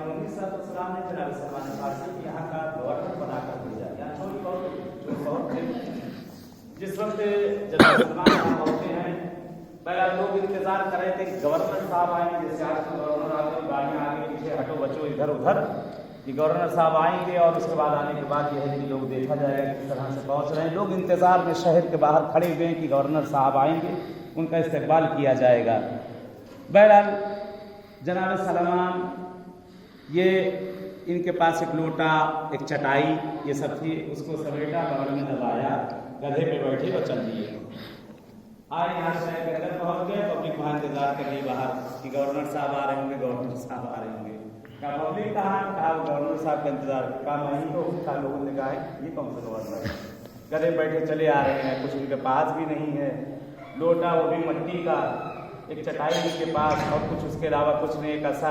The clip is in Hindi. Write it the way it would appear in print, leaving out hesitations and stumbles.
1900 ने जनाब सलमान फारसी को यहाँ का गवर्नर बनाकर भेजा। यहाँ छोटी बहुत जिस वक्त जनाब सलमान साहब होते हैं, पहला लोग इंतजार कर रहे थे कि गवर्नर साहब आएंगे, जैसे आज गवर्नर आते गाड़ियाँ आगे पीछे हटो बचो इधर उधर, कि गवर्नर साहब आएंगे और उसके बाद आने के बाद यह है कि लोग देखा जाएगा किस तरह से पहुँच रहे हैं। लोग इंतजार में शहर के बाहर खड़े हुए हैं कि गवर्नर साहब आएंगे, उनका इस्तकबाल किया जाएगा। बहरहाल जनाब सलमान ये इनके पास एक लोटा एक चटाई ये सब थी, उसको समेटा बगल में दबाया, गधे पे बैठे और चल दिए। आए यहाँ शहर के अंदर पहुँच गए, पब्लिक वहाँ इंतजार कर रही बाहर कि गवर्नर साहब आ रहे होंगे, गवर्नर साहब आ रहे होंगे। कहा पब्लिक कहाँ? कहा गवर्नर साहब का इंतजार। कहा मैं ही तो था। लोगों ने कहा ये कौन सा गवर्नर है? गधे बैठे चले आ रहे हैं, कुछ उनके पास भी नहीं है, लोटा वो भी मिट्टी का, एक चटाई उनके पास और कुछ उसके अलावा कुछ नहीं, एक